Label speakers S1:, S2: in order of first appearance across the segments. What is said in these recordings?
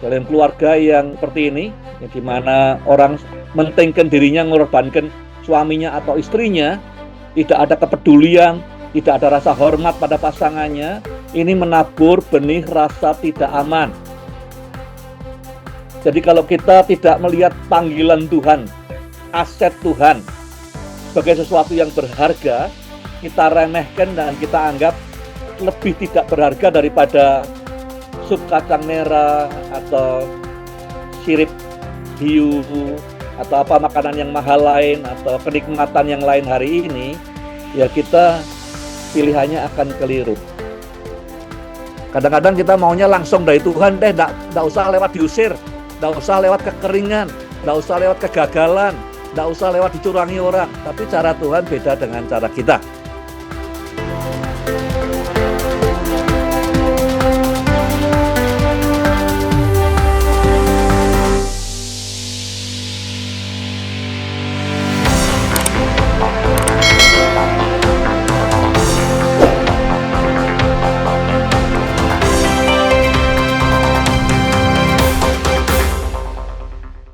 S1: Dalam keluarga yang seperti ini, yang dimana orang mentingkan dirinya, mengorbankan suaminya atau istrinya, tidak ada kepedulian, tidak ada rasa hormat pada pasangannya, ini menabur benih rasa tidak aman. Jadi kalau kita tidak melihat panggilan Tuhan, aset Tuhan, sebagai sesuatu yang berharga, kita remehkan dan kita anggap lebih tidak berharga daripada sup kacang merah atau sirip hiu atau apa makanan yang mahal lain atau kenikmatan yang lain hari ini, ya kita pilihannya akan keliru. Kadang-kadang kita maunya langsung dari Tuhan deh, nggak usah lewat diusir, nggak usah lewat kekeringan, nggak usah lewat kegagalan, nggak usah lewat dicurangi orang. Tapi cara Tuhan beda dengan cara kita.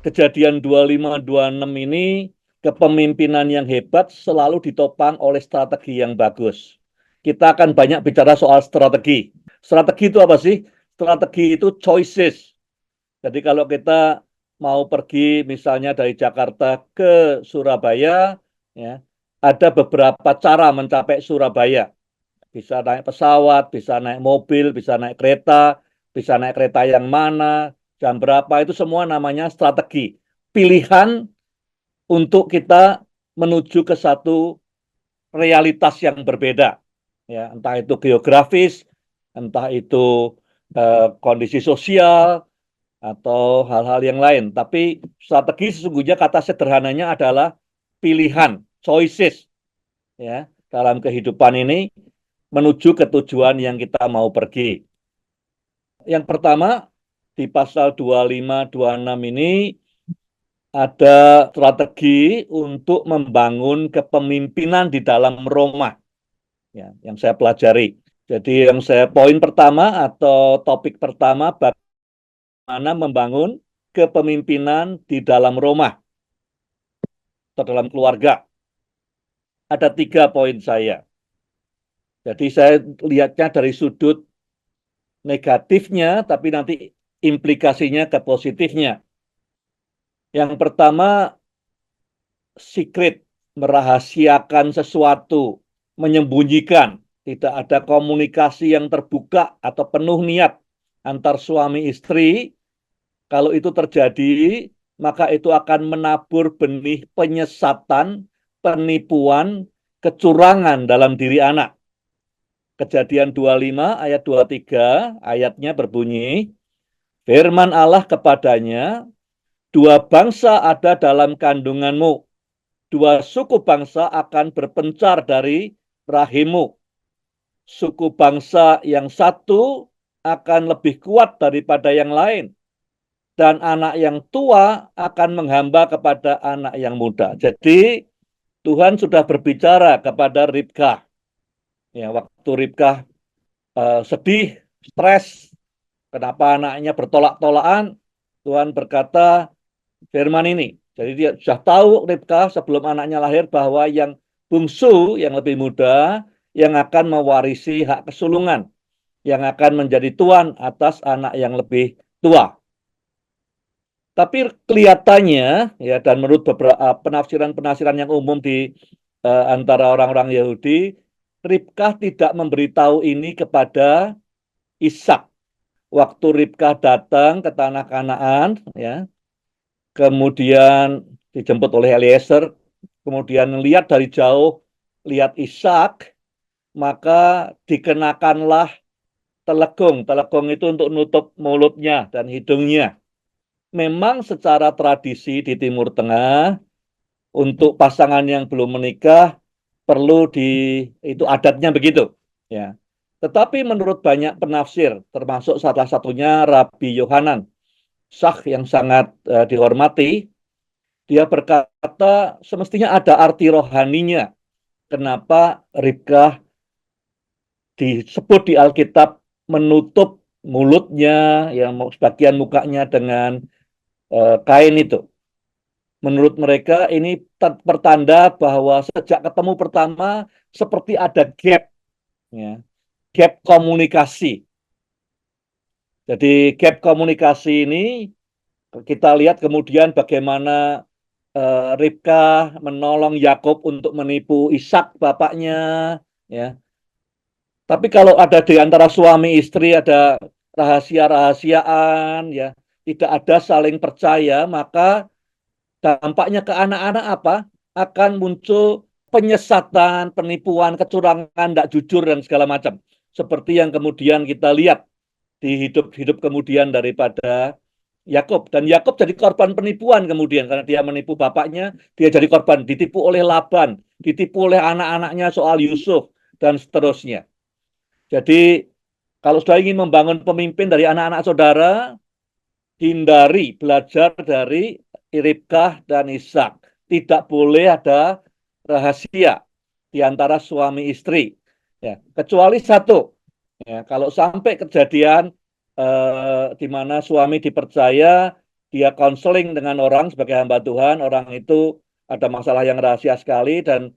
S1: Kejadian 25-26 ini, kepemimpinan yang hebat selalu ditopang oleh strategi yang bagus. Kita akan banyak bicara soal strategi. Strategi itu apa sih? Strategi itu choices. Jadi kalau kita mau pergi misalnya dari Jakarta ke Surabaya, ya, ada beberapa cara mencapai Surabaya. Bisa naik pesawat, bisa naik mobil, bisa naik kereta yang mana, jam berapa, itu semua namanya strategi. Pilihan untuk kita menuju ke satu realitas yang berbeda. Ya, entah itu geografis, entah itu kondisi sosial, atau hal-hal yang lain. Tapi strategi sesungguhnya kata sederhananya adalah pilihan, choices. Ya, dalam kehidupan ini menuju ke tujuan yang kita mau pergi. Yang pertama, di pasal 25-26 ini ada strategi untuk membangun kepemimpinan di dalam Roma, ya, yang saya pelajari. Jadi poin pertama atau topik pertama, bagaimana membangun kepemimpinan di dalam Roma atau dalam keluarga. Ada 3 poin saya. Jadi saya lihatnya dari sudut negatifnya, tapi nanti implikasinya ke positifnya. Yang pertama, secret, merahasiakan sesuatu, menyembunyikan, tidak ada komunikasi yang terbuka atau penuh niat antar suami istri. Kalau itu terjadi, maka itu akan menabur benih penyesatan, penipuan, kecurangan dalam diri anak. Kejadian 25 ayat 23, ayatnya berbunyi, firman Allah kepadanya, 2 bangsa ada dalam kandunganmu, 2 suku bangsa akan berpencar dari rahimmu. Suku bangsa yang satu akan lebih kuat daripada yang lain, dan anak yang tua akan menghamba kepada anak yang muda. Jadi Tuhan sudah berbicara kepada Ribkah. Ya, waktu Ribkah sedih, stres, kenapa anaknya bertolak-tolakan, Tuhan berkata firman ini. Jadi dia sudah tahu Ribkah sebelum anaknya lahir bahwa yang bungsu, yang lebih muda, yang akan mewarisi hak kesulungan, yang akan menjadi tuan atas anak yang lebih tua. Tapi kelihatannya, ya, dan menurut beberapa penafsiran-penafsiran yang umum di antara orang-orang Yahudi, Ribkah tidak memberitahu ini kepada Ishak. Waktu Ribkah datang ke tanah Kanaan, ya, kemudian dijemput oleh Eliezer, kemudian lihat dari jauh, lihat Ishak, maka dikenakanlah telegong. Telegong itu untuk nutup mulutnya dan hidungnya. Memang secara tradisi di Timur Tengah, untuk pasangan yang belum menikah, perlu itu adatnya begitu. Ya. Tetapi menurut banyak penafsir, termasuk salah satunya Rabbi Yohanan, Sakh yang sangat dihormati, dia berkata semestinya ada arti rohaninya. Kenapa Ribkah disebut di Alkitab menutup mulutnya, yang sebagian mukanya dengan kain itu. Menurut mereka ini pertanda bahwa sejak ketemu pertama seperti ada gap, ya, gap komunikasi. Jadi gap komunikasi ini kita lihat kemudian bagaimana Ribkah menolong Yakub untuk menipu Ishak bapaknya, ya. Tapi kalau ada di antara suami istri ada rahasia-rahasiaan, ya, tidak ada saling percaya, maka dampaknya ke anak-anak apa? Akan muncul penyesatan, penipuan, kecurangan, tidak jujur dan segala macam. Seperti yang kemudian kita lihat di hidup-hidup kemudian daripada Yakub. Dan Yakub jadi korban penipuan kemudian karena dia menipu bapaknya, dia jadi korban, ditipu oleh Laban, ditipu oleh anak-anaknya soal Yusuf dan seterusnya. Jadi kalau sudah ingin membangun pemimpin dari anak-anak saudara, hindari belajar dari Ribkah dan Ishak. Tidak boleh ada rahasia di antara suami istri. Ya, kecuali satu. Ya, kalau sampai kejadian di mana suami dipercaya, dia konseling dengan orang sebagai hamba Tuhan, orang itu ada masalah yang rahasia sekali dan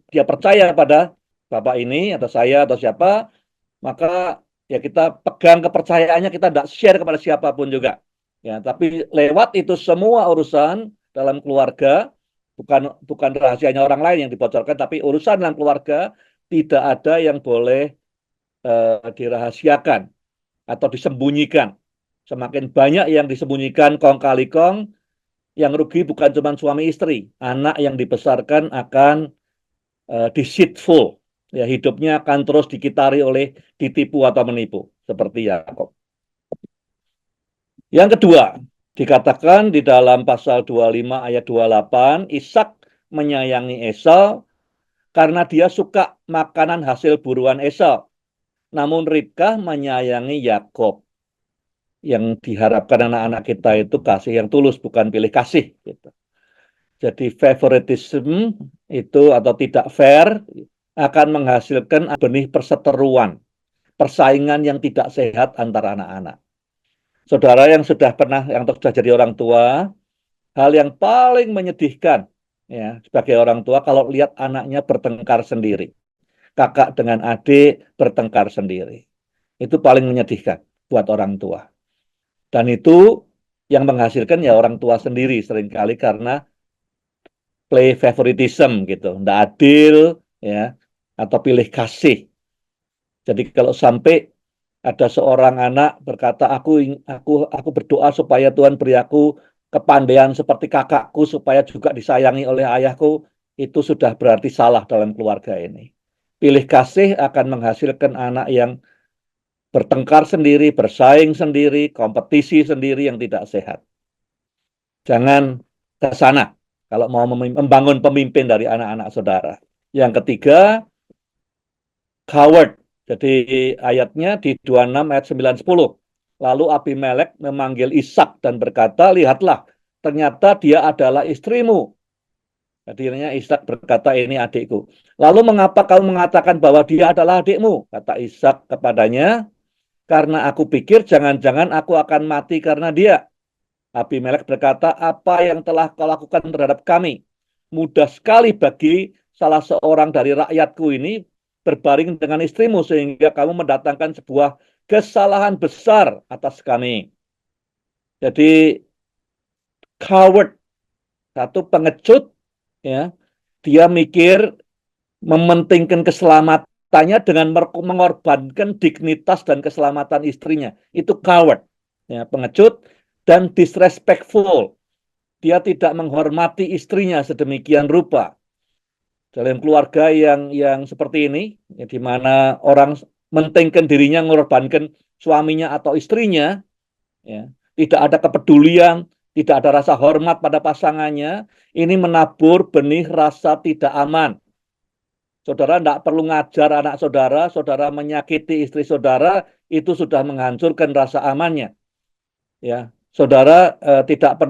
S1: dia percaya pada bapak ini atau saya atau siapa, maka ya kita pegang kepercayaannya, kita tidak share kepada siapapun juga. Ya, tapi lewat itu semua urusan dalam keluarga, bukan rahasianya orang lain yang dibocorkan, tapi urusan dalam keluarga tidak ada yang boleh dirahasiakan atau disembunyikan. Semakin banyak yang disembunyikan kong kali kong, yang rugi bukan cuma suami istri, anak yang dibesarkan akan deceitful. Ya, hidupnya akan terus dikitari oleh ditipu atau menipu seperti Yakub. Yang kedua, dikatakan di dalam pasal 25 ayat 28, Ishak menyayangi Esau karena dia suka makanan hasil buruan Esau. Namun Ribkah menyayangi Yakub. Yang diharapkan anak-anak kita itu kasih yang tulus, bukan pilih kasih. Gitu. Jadi favoritism itu atau tidak fair akan menghasilkan benih perseteruan, persaingan yang tidak sehat antara anak-anak. Saudara yang sudah pernah, yang sudah jadi orang tua, hal yang paling menyedihkan ya sebagai orang tua kalau lihat anaknya bertengkar sendiri, kakak dengan adik bertengkar sendiri, itu paling menyedihkan buat orang tua. Dan itu yang menghasilkan ya orang tua sendiri seringkali karena play favoritism gitu, tidak adil ya atau pilih kasih. Jadi kalau sampai ada seorang anak berkata, aku berdoa supaya Tuhan beri aku kepandaian seperti kakakku supaya juga disayangi oleh ayahku, itu sudah berarti salah dalam keluarga ini. Pilih kasih akan menghasilkan anak yang bertengkar sendiri, bersaing sendiri, kompetisi sendiri yang tidak sehat. Jangan ke sana kalau mau membangun pemimpin dari anak-anak saudara. Yang ketiga, coward. Jadi ayatnya di 26 ayat 9-10. Lalu Abimelek memanggil Ishak dan berkata, lihatlah, ternyata dia adalah istrimu. Akhirnya Ishak berkata, ini adikku. Lalu mengapa kau mengatakan bahwa dia adalah adikmu? Kata Ishak kepadanya, karena aku pikir jangan-jangan aku akan mati karena dia. Abimelek berkata, apa yang telah kau lakukan terhadap kami? Mudah sekali bagi salah seorang dari rakyatku ini berbaring dengan istrimu sehingga kamu mendatangkan sebuah kesalahan besar atas kami. Jadi coward, satu pengecut, ya, dia mikir mementingkan keselamatannya dengan mengorbankan dignitas dan keselamatan istrinya. Itu coward, ya, pengecut dan disrespectful. Dia tidak menghormati istrinya sedemikian rupa. Dalam keluarga yang seperti ini, ya, di mana orang mentingkan dirinya, mengorbankan suaminya atau istrinya, ya, tidak ada kepedulian, tidak ada rasa hormat pada pasangannya, ini menabur benih rasa tidak aman. Saudara tidak perlu ngajar anak saudara, saudara menyakiti istri saudara, itu sudah menghancurkan rasa amannya. Ya, saudara tidak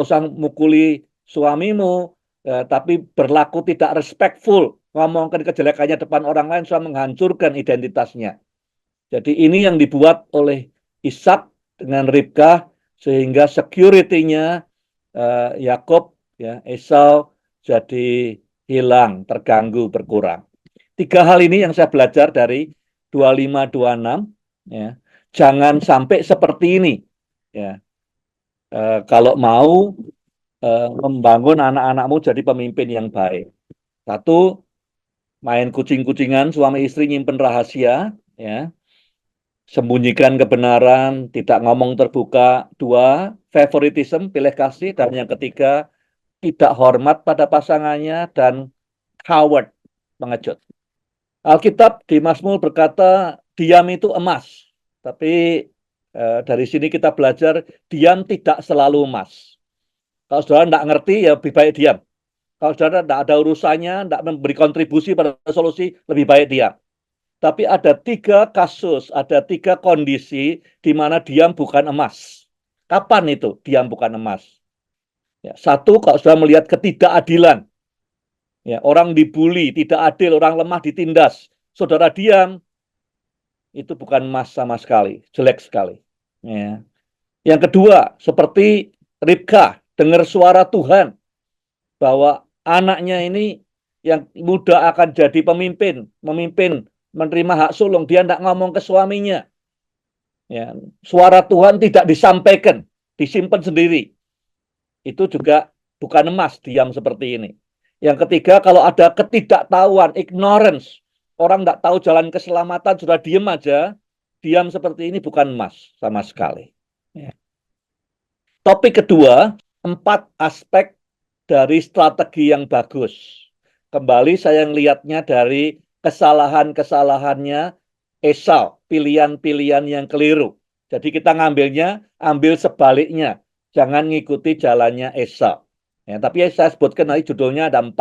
S1: usah mukuli suamimu, tapi berlaku tidak respectful, ngomongkan kejelekannya depan orang lain sudah menghancurkan identitasnya. Jadi ini yang dibuat oleh Ishak dengan Ribkah sehingga security-nya Yakub, ya, Esau jadi hilang, terganggu, berkurang. 3 hal ini yang saya belajar dari 25-26, ya. Jangan sampai seperti ini, ya. Kalau mau membangun anak-anakmu jadi pemimpin yang baik. Satu, main kucing-kucingan, suami istri nyimpen rahasia, ya. Sembunyikan kebenaran, tidak ngomong terbuka. Dua, favoritism, pilih kasih. Dan yang ketiga, tidak hormat pada pasangannya dan coward, pengecut. Alkitab di Mazmur berkata, diam itu emas. Tapi dari sini kita belajar, diam tidak selalu emas. Kalau saudara tidak ngerti, ya lebih baik diam. Kalau saudara tidak ada urusannya, tidak memberi kontribusi pada solusi, lebih baik diam. Tapi ada 3 kasus, ada 3 kondisi di mana diam bukan emas. Kapan itu diam bukan emas? Ya, satu, kalau sudah melihat ketidakadilan, ya, orang dibully, tidak adil, orang lemah ditindas, saudara diam, itu bukan emas sama sekali, jelek sekali. Ya. Yang kedua, seperti Ribkah, dengar suara Tuhan, bahwa anaknya ini yang muda akan jadi pemimpin, menerima hak sulung, dia tidak ngomong ke suaminya. Ya, suara Tuhan tidak disampaikan, disimpan sendiri. Itu juga bukan emas, diam seperti ini. Yang ketiga, kalau ada ketidaktahuan, ignorance, orang tidak tahu jalan keselamatan, sudah diam aja, diam seperti ini bukan emas sama sekali. Ya. Topik kedua, 4 aspek dari strategi yang bagus. Kembali saya melihatnya dari kesalahan-kesalahannya Esau, pilihan-pilihan yang keliru. Jadi kita ambil sebaliknya, jangan ngikuti jalannya Esau. Ya, tapi saya sebutkan tadi judulnya ada 4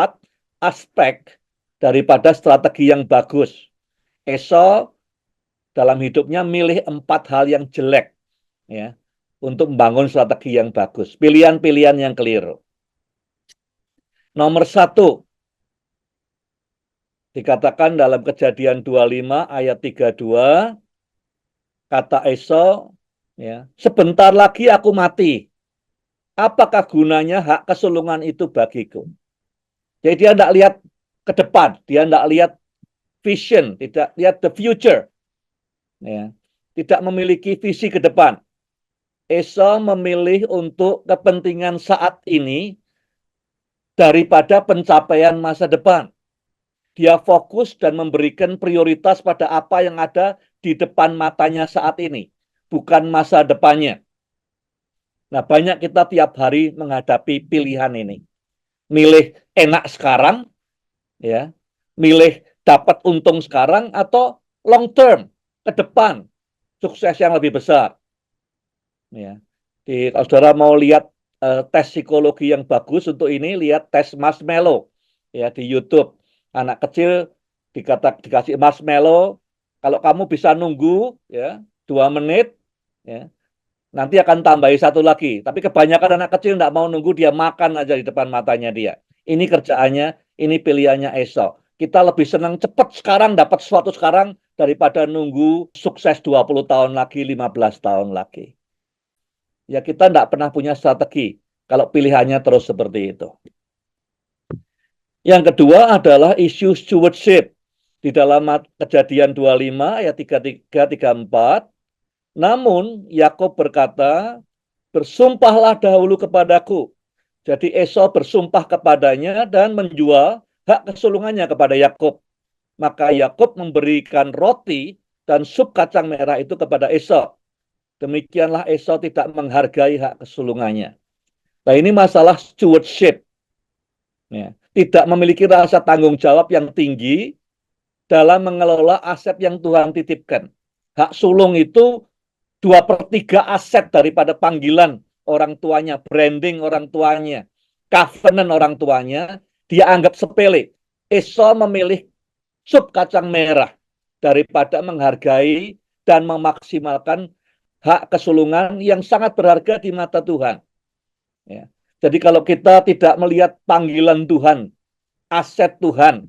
S1: aspek daripada strategi yang bagus. Esau dalam hidupnya milih 4 hal yang jelek, ya, untuk membangun strategi yang bagus. Pilihan-pilihan yang keliru. Nomor 1, dikatakan dalam Kejadian 25 ayat 32, kata Esau, ya, sebentar lagi aku mati. Apakah gunanya hak kesulungan itu bagiku? Jadi dia tidak lihat ke depan, dia tidak lihat vision, tidak lihat the future. Ya. Tidak memiliki visi ke depan. Esau memilih untuk kepentingan saat ini daripada pencapaian masa depan. Dia fokus dan memberikan prioritas pada apa yang ada di depan matanya saat ini, bukan masa depannya. Nah, banyak kita tiap hari menghadapi pilihan ini. Milih enak sekarang, ya, milih dapat untung sekarang, atau long term, ke depan, sukses yang lebih besar. Ya. Kalau saudara mau lihat tes psikologi yang bagus untuk ini, lihat tes marshmallow, ya, di YouTube. Anak kecil dikasih marshmallow, kalau kamu bisa nunggu, ya, 2 menit, ya, nanti akan tambahi 1 lagi. Tapi kebanyakan anak kecil tidak mau nunggu, dia makan aja di depan matanya dia. Ini kerjaannya, ini pilihannya Esau. Kita lebih senang cepat sekarang, dapat sesuatu sekarang, daripada nunggu sukses 20 tahun lagi, 15 tahun lagi. Ya, kita tidak pernah punya strategi kalau pilihannya terus seperti itu. Yang kedua adalah isu stewardship. Di dalam Kejadian 25 ayat 33-34, namun Yakub berkata, bersumpahlah dahulu kepadaku. Jadi Esau bersumpah kepadanya dan menjual hak kesulungannya kepada Yakub. Maka Yakub memberikan roti dan sup kacang merah itu kepada Esau. Demikianlah Esau tidak menghargai hak kesulungannya. Nah, ini masalah stewardship. Ya. tidak memiliki rasa tanggung jawab yang tinggi dalam mengelola aset yang Tuhan titipkan. Hak sulung itu 2/3 aset daripada panggilan orang tuanya, branding orang tuanya, covenant orang tuanya, dia anggap sepele. Esau memilih sup kacang merah daripada menghargai dan memaksimalkan hak kesulungan yang sangat berharga di mata Tuhan. Ya. Jadi kalau kita tidak melihat panggilan Tuhan, aset Tuhan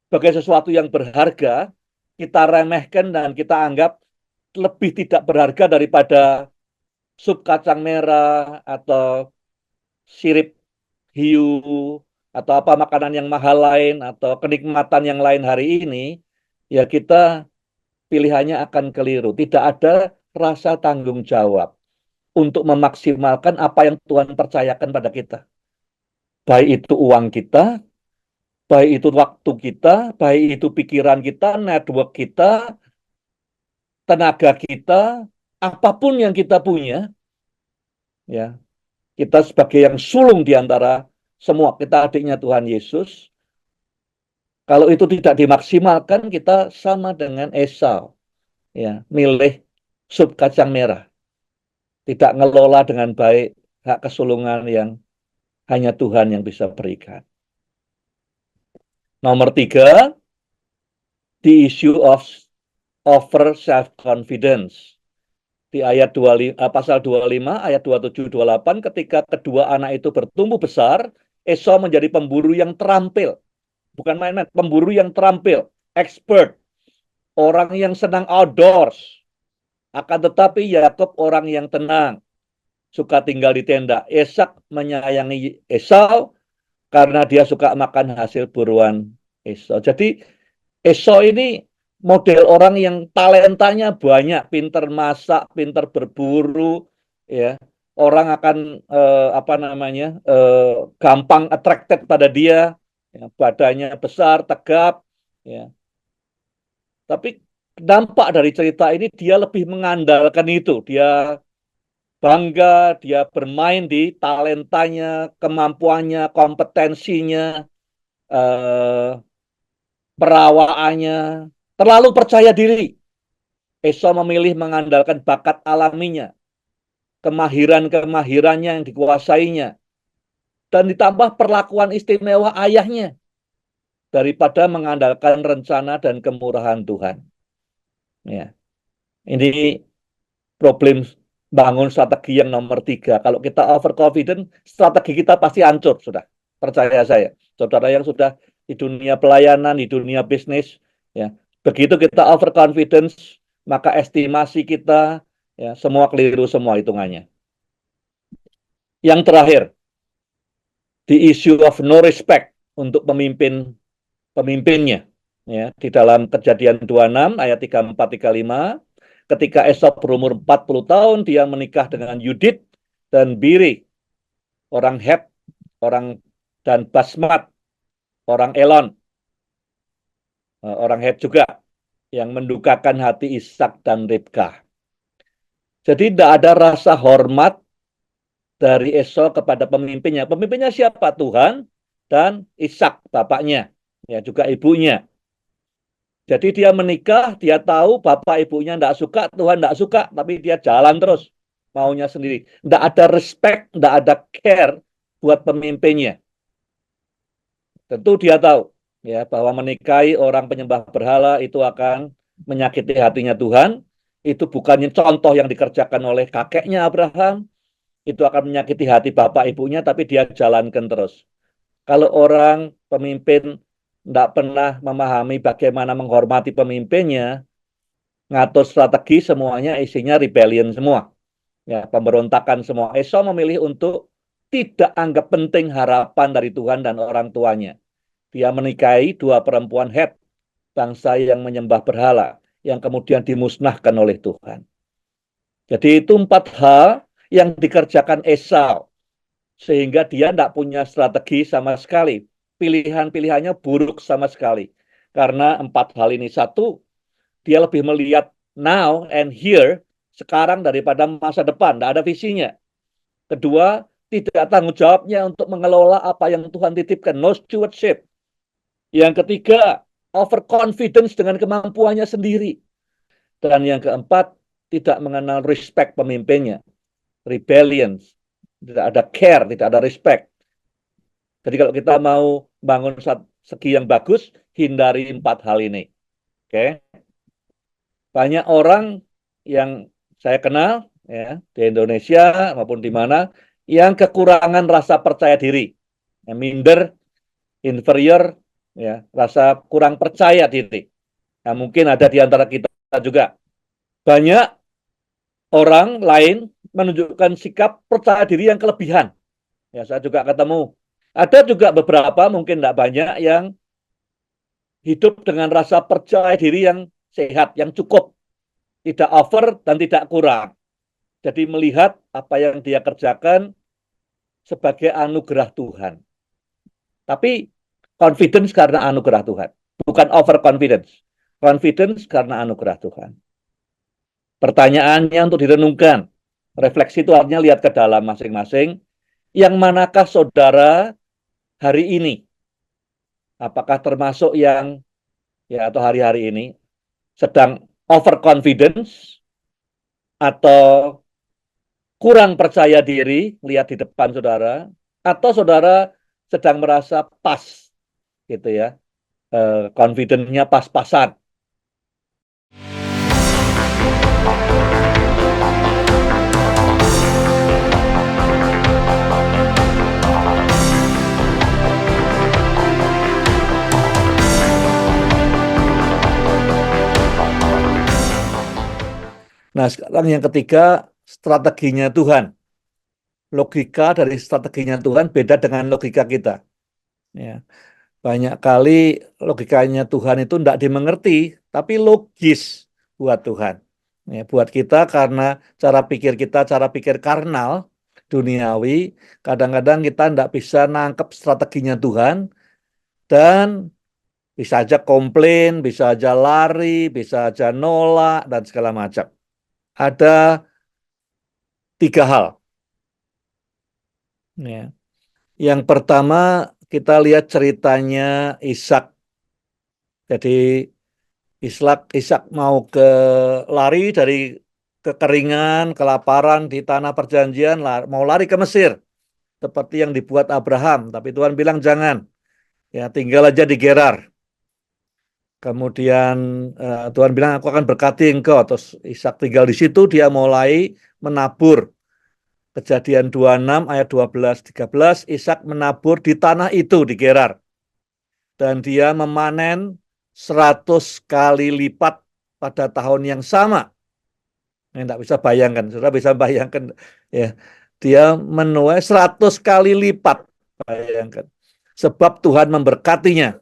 S1: sebagai sesuatu yang berharga, kita remehkan dan kita anggap lebih tidak berharga daripada sup kacang merah atau sirip hiu atau apa makanan yang mahal lain atau kenikmatan yang lain hari ini, ya kita pilihannya akan keliru. Tidak ada rasa tanggung jawab untuk memaksimalkan apa yang Tuhan percayakan pada kita. Baik itu uang kita, baik itu waktu kita, baik itu pikiran kita, network kita, tenaga kita, apapun yang kita punya, ya kita sebagai yang sulung di antara semua, kita adiknya Tuhan Yesus, kalau itu tidak dimaksimalkan, kita sama dengan Esau, ya milih sup kacang merah, tidak ngelola dengan baik hak kesulungan yang hanya Tuhan yang bisa berikan. Nomor 3, the issue of over self-confidence. Di ayat 25, pasal 25, ayat 27, 28, ketika kedua anak itu bertumbuh besar, Esau menjadi pemburu yang terampil. Bukan main-main, pemburu yang terampil, expert, orang yang senang outdoors. Akan tetapi Yakub orang yang tenang, suka tinggal di tenda. Ishak menyayangi Esau karena dia suka makan hasil buruan Esau. Jadi Esau ini model orang yang talentanya banyak, pinter masak, pinter berburu, ya. Orang akan gampang attracted pada dia, ya, badannya besar, tegap, ya. Tapi dampak dari cerita ini dia lebih mengandalkan itu, dia bangga, dia bermain di talentanya, kemampuannya, kompetensinya, eh, perawaannya, terlalu percaya diri. Esau memilih mengandalkan bakat alaminya, kemahiran-kemahirannya yang dikuasainya, dan ditambah perlakuan istimewa ayahnya daripada mengandalkan rencana dan kemurahan Tuhan. Ya, ini problem bangun strategi yang nomor 3. Kalau kita overconfident, strategi kita pasti hancur, sudah. Percaya saya. Saudara yang sudah di dunia pelayanan, di dunia bisnis, ya. Begitu kita overconfidence, maka estimasi kita, ya, semua keliru semua hitungannya. Yang terakhir, the issue of no respect untuk pemimpinnya. Ya, di dalam Kejadian 26 ayat 34 35, ketika Esau berumur 40 tahun, dia menikah dengan Yudit dan Biri, orang Het, orang dan Basmat, orang Elon, orang Het juga, yang mendukakan hati Ishak dan Ribkah. Jadi tidak ada rasa hormat dari Esau kepada pemimpinnya. Pemimpinnya siapa? Tuhan dan Ishak, bapaknya, ya juga ibunya. Jadi dia menikah, dia tahu bapak ibunya tidak suka, Tuhan tidak suka, tapi dia jalan terus maunya sendiri. Tidak ada respect, tidak ada care buat pemimpinnya. Tentu dia tahu ya bahwa menikahi orang penyembah berhala itu akan menyakiti hatinya Tuhan. Itu bukannya contoh yang dikerjakan oleh kakeknya Abraham, itu akan menyakiti hati bapak ibunya, tapi dia jalankan terus. Kalau orang pemimpin tidak pernah memahami bagaimana menghormati pemimpinnya, ngatur strategi semuanya isinya rebellion semua, ya pemberontakan semua. Esau memilih untuk tidak anggap penting harapan dari Tuhan dan orang tuanya. Dia menikahi 2 perempuan Het, bangsa yang menyembah berhala, yang kemudian dimusnahkan oleh Tuhan. Jadi itu 4 hal yang dikerjakan Esau, sehingga dia tidak punya strategi sama sekali. Pilihan-pilihannya buruk sama sekali. Karena 4 hal ini. Satu, dia lebih melihat now and here, sekarang daripada masa depan. Tidak ada visinya. Kedua, tidak tanggung jawabnya untuk mengelola apa yang Tuhan titipkan. No stewardship. Yang ketiga, overconfidence dengan kemampuannya sendiri. Dan yang keempat, tidak mengenal respect pemimpinnya. Rebellion. Tidak ada care, tidak ada respect. Jadi kalau kita mau bangun segi yang bagus, hindari 4 hal ini. Oke. Banyak orang yang saya kenal ya di Indonesia maupun di mana yang kekurangan rasa percaya diri, yang minder, inferior, ya, rasa kurang percaya diri. Nah, mungkin ada di antara kita juga. Banyak orang lain menunjukkan sikap percaya diri yang kelebihan. Ya, saya juga ketemu. Ada juga beberapa, mungkin tidak banyak, yang hidup dengan rasa percaya diri yang sehat, yang cukup. Tidak over dan tidak kurang. Jadi melihat apa yang dia kerjakan sebagai anugerah Tuhan. Tapi confidence karena anugerah Tuhan. Bukan overconfidence. Confidence karena anugerah Tuhan. Pertanyaannya untuk direnungkan. Refleksi itu artinya lihat ke dalam masing-masing. Yang manakah saudara hari ini? Apakah termasuk yang ya atau hari-hari ini sedang overconfidence atau kurang percaya diri, lihat di depan saudara, atau saudara sedang merasa pas, gitu ya, confidence-nya pas-pasan. Nah, sekarang yang ketiga, strateginya Tuhan. Logika dari strateginya Tuhan beda dengan logika kita. Ya. Banyak kali logikanya Tuhan itu tidak dimengerti, tapi logis buat Tuhan. Ya, buat kita karena cara pikir karnal, duniawi, kadang-kadang kita tidak bisa nangkep strateginya Tuhan, dan bisa aja komplain, bisa aja lari, bisa aja nolak, dan segala macam. Ada 3 hal. Ya. Yang pertama, kita lihat ceritanya Ishak. Jadi Ishak mau lari dari kekeringan, kelaparan di tanah perjanjian, mau lari ke Mesir, seperti yang dibuat Abraham. Tapi Tuhan bilang jangan, ya tinggal aja di Gerar. Kemudian Tuhan bilang aku akan berkati engkau. Terus Ishak tinggal di situ, dia mulai menabur. Kejadian 26 ayat 12-13, Ishak menabur di tanah itu di Gerar. Dan dia memanen 100 kali lipat pada tahun yang sama. Tidak bisa bayangkan, sudah bisa bayangkan ya. Dia menuai 100 kali lipat, bayangkan. Sebab Tuhan memberkatinya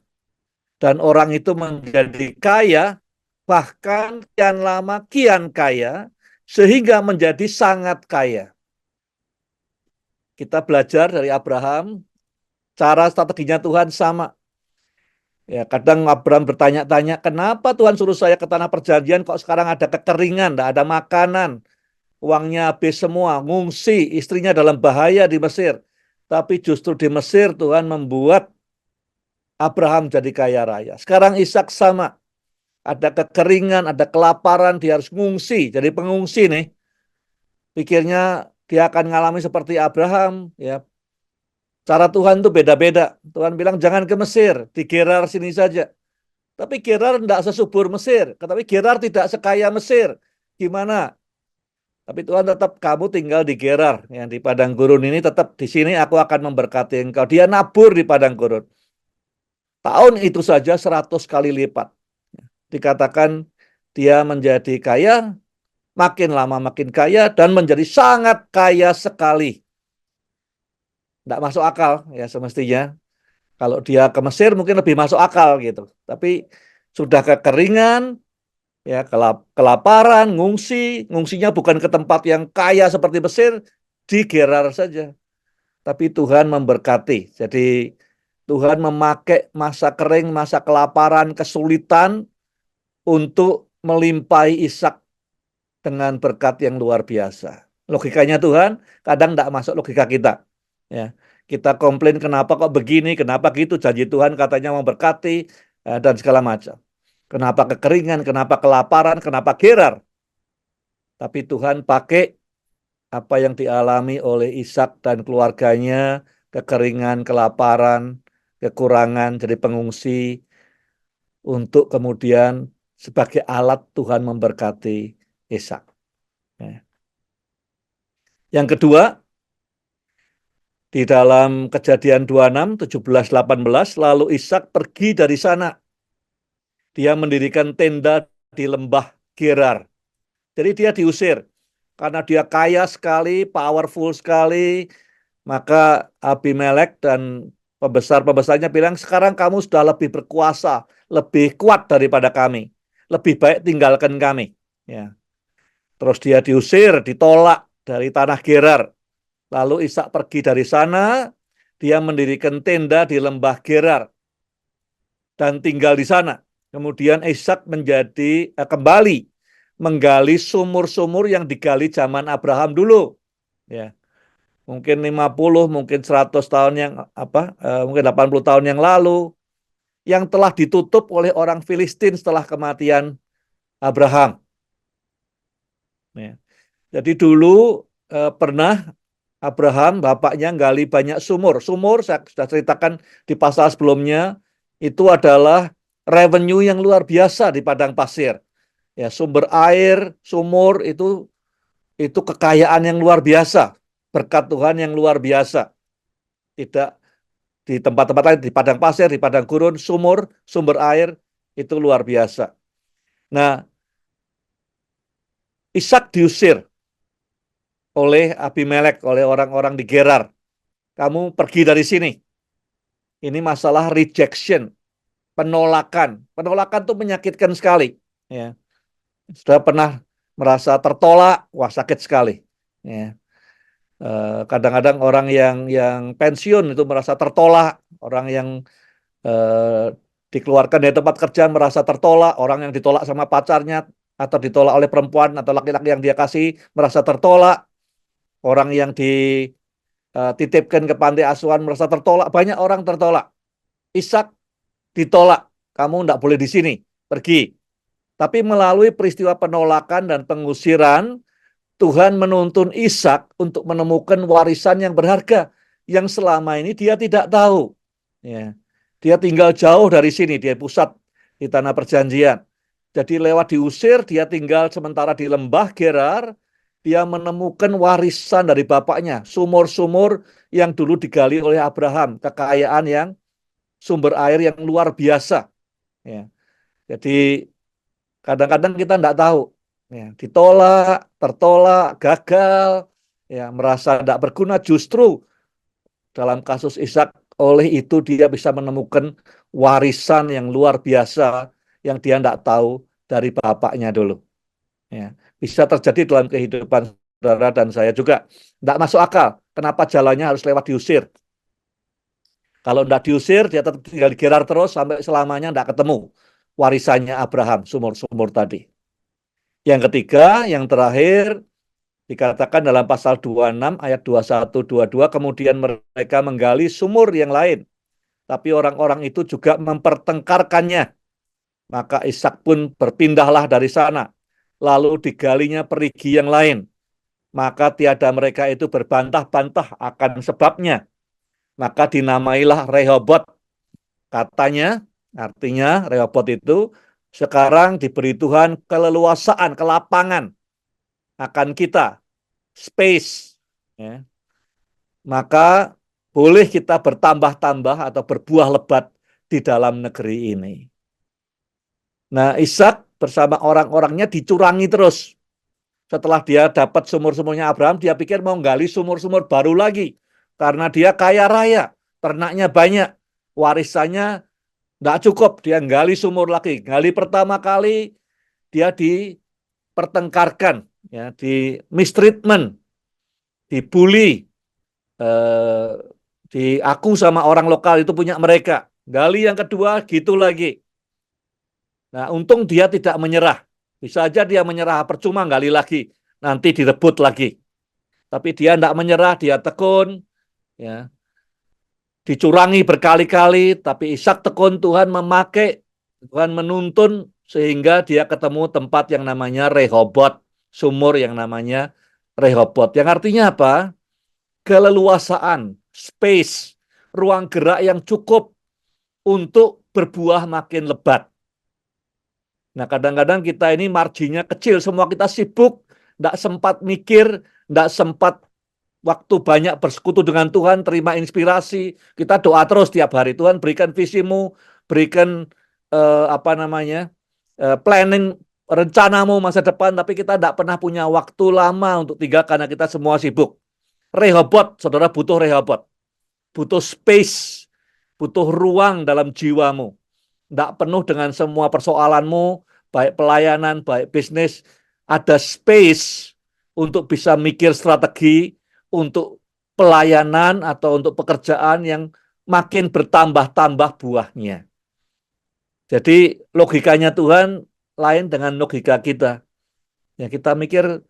S1: dan orang itu menjadi kaya, bahkan kian lama kian kaya, sehingga menjadi sangat kaya. Kita belajar dari Abraham, cara strateginya Tuhan sama. Ya, kadang Abraham bertanya-tanya, kenapa Tuhan suruh saya ke tanah perjanjian kok sekarang ada kekeringan, tidak ada makanan, uangnya habis semua, ngungsi, istrinya dalam bahaya di Mesir. Tapi justru di Mesir Tuhan membuat Abraham jadi kaya raya. Sekarang Ishak sama, ada kekeringan, ada kelaparan, dia harus ngungsi, jadi pengungsi nih. Pikirnya dia akan mengalami seperti Abraham, ya. Cara Tuhan itu beda-beda. Tuhan bilang jangan ke Mesir, di Gerar sini saja. Tapi Gerar tidak sesubur Mesir. Tapi Gerar tidak sekaya Mesir. Gimana? Tapi Tuhan tetap kamu tinggal di Gerar. Yang di padang gurun ini tetap di sini aku akan memberkati engkau. Dia nabur di padang gurun. Tahun itu saja 100 kali lipat. Dikatakan dia menjadi kaya, makin lama makin kaya, dan menjadi sangat kaya sekali. Tidak masuk akal ya semestinya. Kalau dia ke Mesir mungkin lebih masuk akal gitu. Tapi sudah kekeringan, ya kelaparan, ngungsinya bukan ke tempat yang kaya seperti Mesir, di Gerar saja. Tapi Tuhan memberkati. Jadi Tuhan memakai masa kering, masa kelaparan, kesulitan untuk melimpahi Ishak dengan berkat yang luar biasa. Logikanya Tuhan kadang tidak masuk logika kita. Ya, kita komplain kenapa kok begini, kenapa gitu, janji Tuhan katanya memberkati dan segala macam. Kenapa kekeringan, kenapa kelaparan, kenapa gerar. Tapi Tuhan pakai apa yang dialami oleh Ishak dan keluarganya, kekeringan, kelaparan, kekurangan, jadi pengungsi, untuk kemudian sebagai alat Tuhan memberkati Ishak. Ya. Yang kedua, di dalam Kejadian 26, 17, 18, lalu Ishak pergi dari sana. Dia mendirikan tenda di lembah Gerar. Jadi dia diusir. Karena dia kaya sekali, powerful sekali, maka Abimelek dan pembesar-pembesarnya bilang, sekarang kamu sudah lebih berkuasa, lebih kuat daripada kami. Lebih baik tinggalkan kami. Ya. Terus dia diusir, ditolak dari tanah Gerar. Lalu Ishak pergi dari sana, dia mendirikan tenda di lembah Gerar dan tinggal di sana. Kemudian Ishak kembali menggali sumur-sumur yang digali zaman Abraham dulu. Ya, mungkin 50, mungkin 100 tahun mungkin 80 tahun yang lalu, yang telah ditutup oleh orang Filistin setelah kematian Abraham. Ya. Jadi dulu pernah Abraham, bapaknya, gali banyak sumur. Sumur, saya sudah ceritakan di pasal sebelumnya, itu adalah revenue yang luar biasa di padang pasir. Ya, sumber air, sumur itu kekayaan yang luar biasa, berkat Tuhan yang luar biasa. Tidak di tempat-tempat lain, di padang pasir, di padang gurun, sumber air itu luar biasa. Nah, Ishak diusir oleh Abimelek, oleh orang-orang di Gerar. Kamu pergi dari sini. Ini masalah rejection, penolakan. Penolakan itu menyakitkan sekali. Ya. Sudah pernah merasa tertolak, wah sakit sekali. Ya. Kadang-kadang orang yang pensiun itu merasa tertolak, orang yang eh, dikeluarkan dari tempat kerja merasa tertolak, orang yang ditolak sama pacarnya atau ditolak oleh perempuan atau laki-laki yang dia kasih merasa tertolak, orang yang dititipkan ke panti asuhan merasa tertolak, banyak orang tertolak. Ishak ditolak, kamu tidak boleh di sini, pergi. Tapi melalui peristiwa penolakan dan pengusiran, Tuhan menuntun Ishak untuk menemukan warisan yang berharga yang selama ini dia tidak tahu. Ya. Dia tinggal jauh dari sini, dia pusat di tanah perjanjian. Jadi lewat diusir, dia tinggal sementara di lembah Gerar, dia menemukan warisan dari bapaknya, sumur-sumur yang dulu digali oleh Abraham, kekayaan yang sumber air yang luar biasa. Ya. Jadi kadang-kadang kita tidak tahu, ya, ditolak, tertolak, gagal, ya, merasa tidak berguna. Justru dalam kasus Ishak, oleh itu dia bisa menemukan warisan yang luar biasa yang dia tidak tahu dari bapaknya dulu. Ya. Bisa terjadi dalam kehidupan saudara dan saya juga. Tidak masuk akal. Kenapa jalannya harus lewat diusir? Kalau tidak diusir, dia tetap tinggal di Gerar terus sampai selamanya tidak ketemu warisannya Abraham, sumur-sumur tadi. Yang ketiga, yang terakhir, dikatakan dalam pasal 26 ayat 21, 22, kemudian mereka menggali sumur yang lain. Tapi orang-orang itu juga mempertengkarkannya. Maka Ishak pun berpindahlah dari sana. Lalu digalinya perigi yang lain. Maka tiada mereka itu berbantah-bantah akan sebabnya. Maka dinamailah Rehobot. Katanya, artinya Rehobot itu sekarang diberi Tuhan keleluasaan, kelapangan akan kita, space. Ya. Maka boleh kita bertambah-tambah atau berbuah lebat di dalam negeri ini. Nah, Ishak bersama orang-orangnya dicurangi terus. Setelah dia dapat sumur-sumurnya Abraham, dia pikir mau gali sumur-sumur baru lagi. Karena dia kaya raya, ternaknya banyak, warisannya tidak cukup, dia gali sumur lagi. Gali pertama kali, dia dipertengkarkan, ya, di mistreatment, dibully, eh, diaku sama orang lokal itu punya mereka. Gali yang kedua, gitu lagi. Nah, untung dia tidak menyerah. Bisa aja dia menyerah, percuma gali lagi. Nanti direbut lagi. Tapi dia tidak menyerah, dia tekun. ya, dicurangi berkali-kali, tapi Ishak tekun Tuhan memakai, Tuhan menuntun sehingga dia ketemu tempat yang namanya Rehobot, sumur yang namanya Rehobot. Yang artinya apa? Keleluasaan, space, ruang gerak yang cukup untuk berbuah makin lebat. Nah, kadang-kadang kita ini marginnya kecil, semua kita sibuk, tidak sempat mikir, tidak sempat waktu banyak bersekutu dengan Tuhan, terima inspirasi. Kita doa terus tiap hari, Tuhan berikan visimu, berikan planning rencanamu masa depan, tapi kita tidak pernah punya waktu lama untuk tinggal karena kita semua sibuk. Rehobot, saudara butuh rehobot, butuh space, butuh ruang dalam jiwamu. Tidak penuh dengan semua persoalanmu, baik pelayanan, baik bisnis, ada space untuk bisa mikir strategi untuk pelayanan atau untuk pekerjaan yang makin bertambah-tambah buahnya. Jadi logikanya Tuhan lain dengan logika kita. Ya kita mikir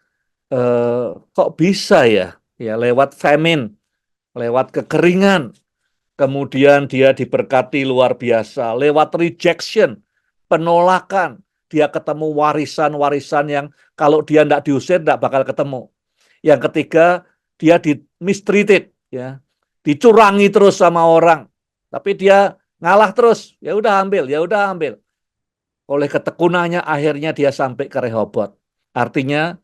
S1: kok bisa ya? Ya lewat famine, lewat kekeringan, kemudian dia diberkati luar biasa, lewat rejection, penolakan, dia ketemu warisan-warisan yang kalau dia tidak diusir tidak bakal ketemu. Yang ketiga, dia di mistreated, ya, dicurangi terus sama orang, tapi dia ngalah terus, ya udah ambil, ya udah ambil. Oleh ketekunannya akhirnya dia sampai ke Rehobot. Artinya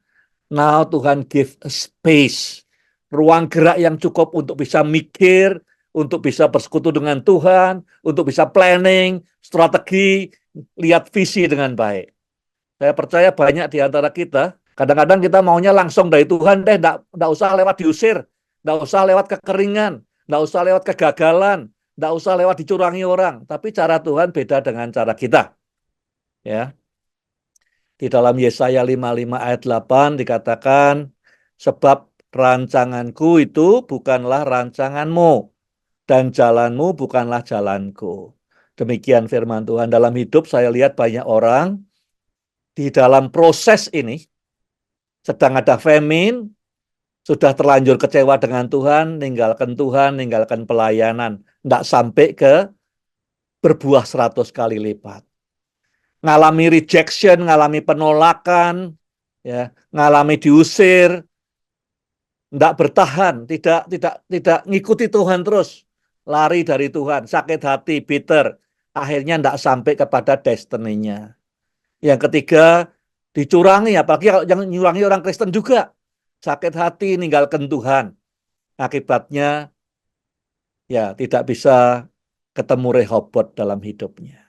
S1: now Tuhan give a space, ruang gerak yang cukup untuk bisa mikir, untuk bisa bersekutu dengan Tuhan, untuk bisa planning, strategi, lihat visi dengan baik. Saya percaya banyak di antara kita, kadang-kadang kita maunya langsung dari Tuhan deh, enggak usah lewat diusir, enggak usah lewat kekeringan, enggak usah lewat kegagalan, enggak usah lewat dicurangi orang. Tapi cara Tuhan beda dengan cara kita. Ya. Di dalam Yesaya 55 ayat 8 dikatakan, sebab rancanganku itu bukanlah rancanganmu, dan jalanmu bukanlah jalanku. Demikian firman Tuhan. Dalam hidup saya lihat banyak orang di dalam proses ini, sedang ada famine, sudah terlanjur kecewa dengan Tuhan, ninggalkan pelayanan. Tidak sampai ke berbuah 100 kali lipat. Ngalami rejection, ngalami penolakan, ya, ngalami diusir, tidak bertahan, tidak ngikuti Tuhan terus, lari dari Tuhan, sakit hati, bitter, akhirnya tidak sampai kepada destiny-nya. Yang ketiga, dicurangi, apalagi kalau yang nyurangi orang Kristen juga, sakit hati, ninggalkan Tuhan. Akibatnya, ya tidak bisa ketemu Rehobot dalam hidupnya.